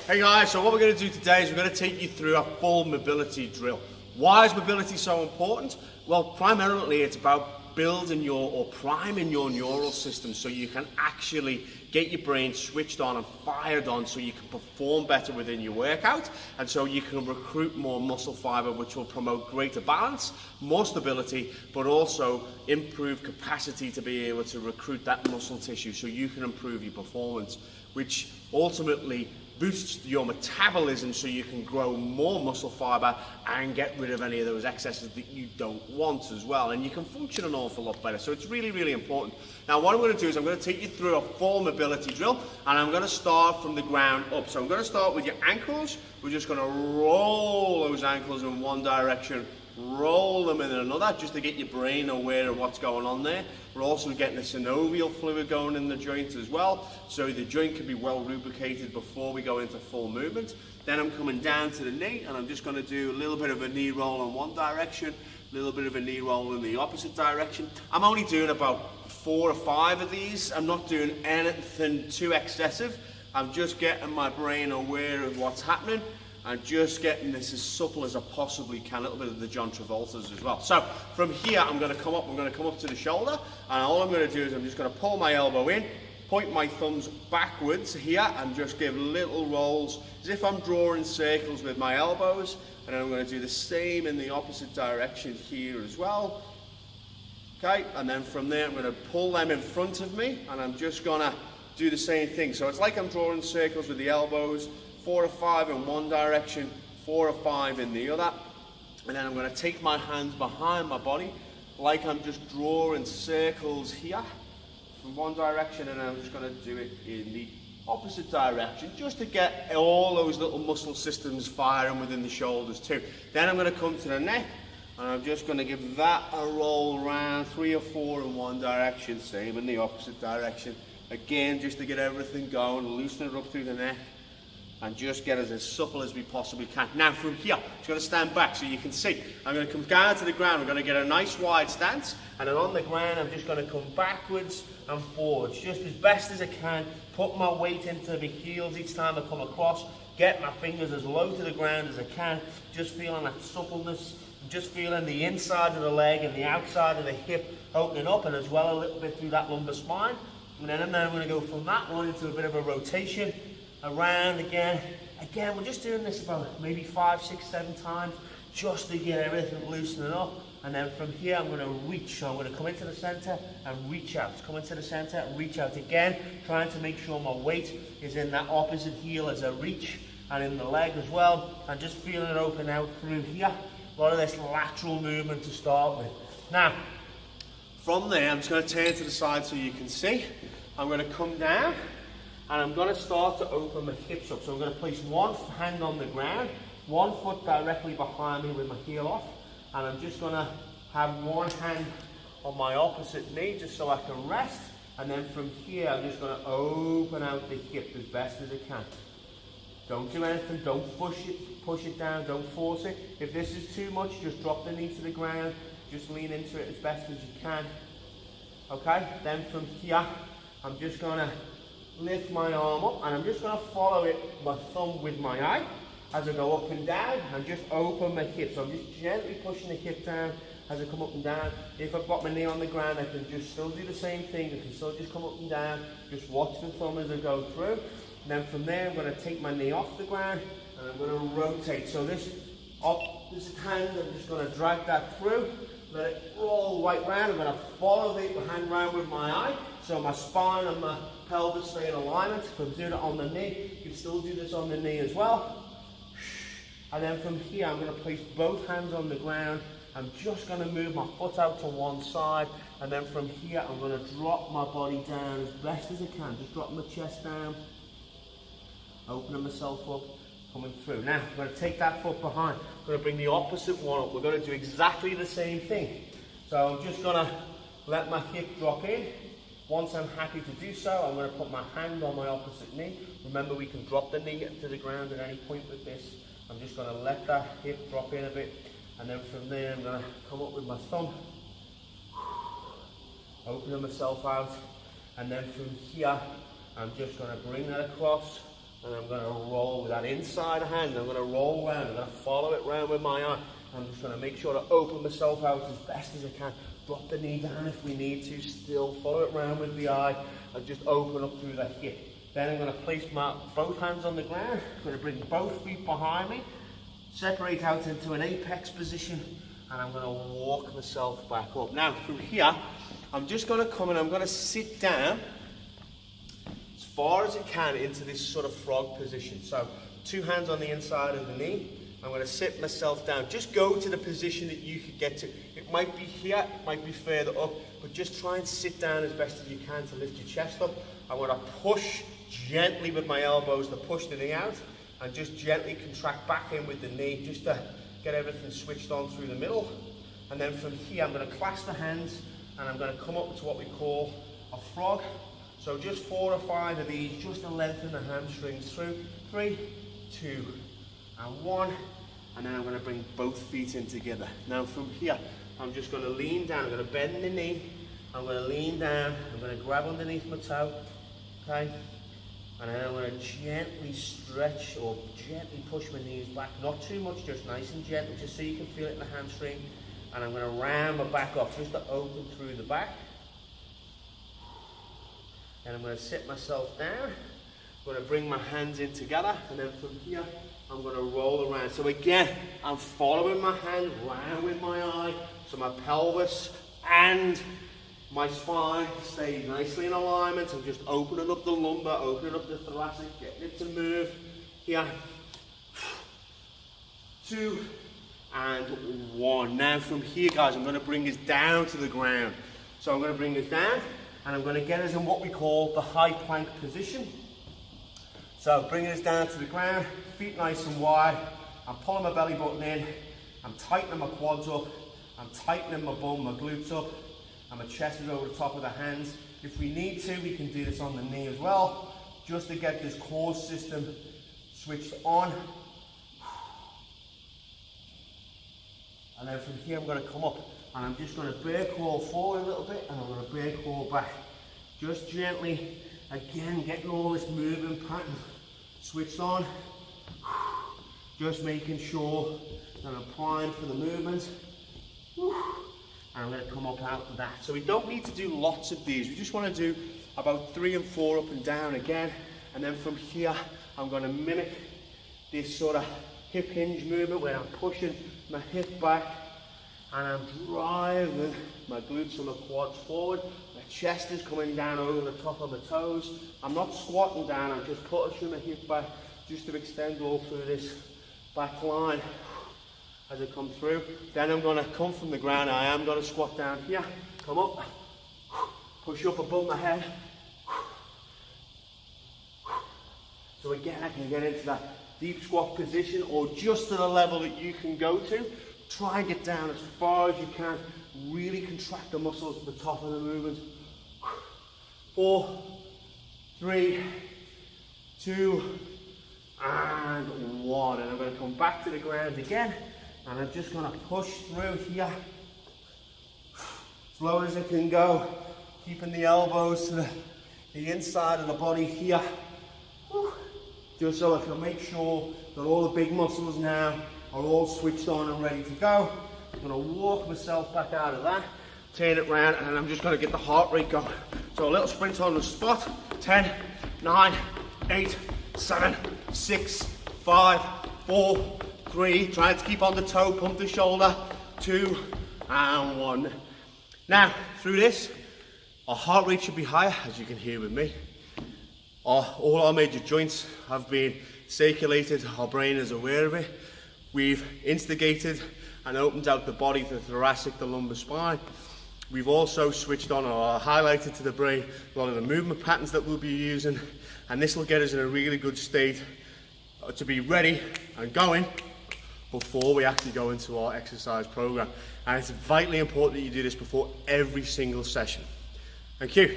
Hey guys, so what we're going to do today is we're going to take you through a full mobility drill. Why is mobility so important? Well, primarily it's about building or priming your neural system so you can actually get your brain switched on and fired on so you can perform better within your workout, and so you can recruit more muscle fiber, which will promote greater balance, more stability, but also improve capacity to be able to recruit that muscle tissue so you can improve your performance, which ultimately boosts your metabolism so you can grow more muscle fiber and get rid of any of those excesses that you don't want as well, and you can function an awful lot better. So it's really, really important. Now what I'm going to do is I'm going to take you through a full mobility drill, and I'm going to start from the ground up. So I'm going to start with your ankles. We're just going to roll those ankles in one direction, roll them in another, just to get your brain aware of what's going on there. We're also getting the synovial fluid going in the joint as well, so the joint can be well lubricated before we go into full movement. Then I'm coming down to the knee, and I'm just going to do a little bit of a knee roll in one direction, a little bit of a knee roll in the opposite direction. I'm only doing about 4 or 5 of these. I'm not doing anything too excessive. I'm just getting my brain aware of what's happening and just getting this as supple as I possibly can. A little bit of the John Travolta's as well. So from here, I'm going to come up to the shoulder, and all I'm going to do is I'm just going to pull my elbow in, point my thumbs backwards here, and just give little rolls as if I'm drawing circles with my elbows. And then I'm going to do the same in the opposite direction here as well. Okay, and then from there I'm going to pull them in front of me, and I'm just going to do the same thing. So it's like I'm drawing circles with the elbows, 4 or 5 in one direction, 4 or 5 in the other. And then I'm going to take my hands behind my body like I'm just drawing circles here from one direction, and I'm just going to do it in the opposite direction just to get all those little muscle systems firing within the shoulders too. Then I'm going to come to the neck, and I'm just going to give that a roll around, 3 or 4 in one direction, same in the opposite direction. Again, just to get everything going, loosen it up through the neck, and just get us as supple as we possibly can. Now from here, I'm just going to stand back so you can see. I'm going to come down to the ground. I'm going to get a nice wide stance, and then on the ground I'm just going to come backwards and forwards, just as best as I can. Put my weight into the heels each time I come across. Get my fingers as low to the ground as I can. Just feeling that suppleness. Just feeling the inside of the leg and the outside of the hip opening up, and as well a little bit through that lumbar spine. And then I'm going to go from that one into a bit of a rotation. Around again. Again, we're just doing this about maybe 5, 6, 7 times just to get everything loosening up. And then from here, I'm going to reach. So I'm going to come into the center and reach out. Come into the center and reach out again, trying to make sure my weight is in that opposite heel as I reach, and in the leg as well. And just feeling it open out through here. A lot of this lateral movement to start with. Now, from there, I'm just going to turn to the side so you can see. I'm going to come down, and I'm going to start to open my hips up. So I'm going to place one hand on the ground, one foot directly behind me with my heel off, and I'm just going to have one hand on my opposite knee just so I can rest. And then from here, I'm just going to open out the hip as best as I can. Don't do anything, don't push it down, don't force it. If this is too much, just drop the knee to the ground, just lean into it as best as you can. Okay, then from here, I'm just going to lift my arm up, and I'm just going to follow it, my thumb with my eye, as I go up and down, and just open my hip. So I'm just gently pushing the hip down as I come up and down. If I've got my knee on the ground, I can just still do the same thing. I can still just come up and down, just watch the thumb as I go through. And then from there, I'm going to take my knee off the ground, and I'm going to rotate. So this opposite hand, I'm just going to drag that through, let it roll right round. I'm going to follow the hand round with my eye, so my spine and my pelvis stay in alignment. If I'm doing it on the knee, you can still do this on the knee as well. And then from here, I'm going to place both hands on the ground. I'm just going to move my foot out to one side, and then from here, I'm going to drop my body down as best as I can. Just drop my chest down, opening myself up, coming through. Now, I'm going to take that foot behind. I'm going to bring the opposite one up. We're going to do exactly the same thing. So I'm just going to let my hip drop in. Once I'm happy to do so, I'm going to put my hand on my opposite knee. Remember, we can drop the knee to the ground at any point with this. I'm just going to let that hip drop in a bit, and then from there I'm going to come up with my thumb, opening myself out, and then from here I'm just going to bring that across, and I'm going to roll with that inside hand. I'm going to roll around, I'm going to follow it round with my eye. I'm just going to make sure to open myself out as best as I can. Drop the knee down if we need to, still follow it round with the eye, and just open up through the hip. Then I'm going to place both hands on the ground. I'm going to bring both feet behind me, separate out into an apex position, and I'm going to walk myself back up. Now from here, I'm just going to come and I'm going to sit down as far as I can into this sort of frog position. So 2 hands on the inside of the knee. I'm going to sit myself down. Just go to the position that you could get to. It might be here, it might be further up, but just try and sit down as best as you can to lift your chest up. I'm going to push gently with my elbows to push the knee out, and just gently contract back in with the knee, just to get everything switched on through the middle. And then from here, I'm going to clasp the hands, and I'm going to come up to what we call a frog. So just 4 or 5 of these, just to lengthen the hamstrings through. 3, 2, and 1. And then I'm going to bring both feet in together. Now from here, I'm just going to lean down. I'm going to bend the knee. I'm going to lean down. I'm going to grab underneath my toe. Okay? And then I'm going to gently stretch or gently push my knees back. Not too much, just nice and gentle, just so you can feel it in the hamstring. And I'm going to round my back off just to open through the back. And I'm going to sit myself down. I'm going to bring my hands in together. And then from here, I'm going to roll around. So again, I'm following my hand round with my eye. So my pelvis and my spine stay nicely in alignment. I'm just opening up the lumbar, opening up the thoracic, getting it to move. Here. 2 and 1. Now from here, guys, I'm going to bring us down to the ground. So I'm going to bring us down, and I'm going to get us in what we call the high plank position. So bringing us down to the ground, feet nice and wide. I'm pulling my belly button in. I'm tightening my quads up. I'm tightening my bum, my glutes up. And my chest is over the top of the hands. If we need to, we can do this on the knee as well, just to get this core system switched on. And then from here, I'm going to come up, and I'm just going to bear crawl forward a little bit, and I'm going to bear crawl back. Just gently, again, getting all this movement pattern switched on. Just making sure that I'm primed for the movement. And I'm going to come up out of that. So we don't need to do lots of these. We just want to do about 3 and 4 up and down again. And then from here, I'm going to mimic this sort of hip hinge movement where I'm pushing my hip back and I'm driving my glutes and my quads forward. My chest is coming down over the top of my toes. I'm not squatting down, I'm just pushing my hip back just to extend all through this back line as I come through. Then I'm going to come from the ground. I am going to squat down here, come up, push up above my head. So again, I can get into that deep squat position, or just to the level that you can go to. Try and get down as far as you can. Really contract the muscles at the top of the movement. 4, 3, 2, and 1. And I'm going to come back to the ground again. And I'm just going to push through here. As low as I can go. Keeping the elbows to the inside of the body here. Just so I can make sure that all the big muscles now are all switched on and ready to go. I'm going to walk myself back out of that, turn it round, and I'm just going to get the heart rate going. So a little sprint on the spot. 10, 9, 8, 7, 6, 5, 4, 3. Try to keep on the toe, pump the shoulder. 2 and 1. Now, through this, our heart rate should be higher, as you can hear with me. All our major joints have been circulated, our brain is aware of it. We've instigated and opened out the body, the thoracic, the lumbar spine. We've also switched on or highlighted to the brain a lot of the movement patterns that we'll be using, and this will get us in a really good state to be ready and going before we actually go into our exercise program. And it's vitally important that you do this before every single session. Thank you.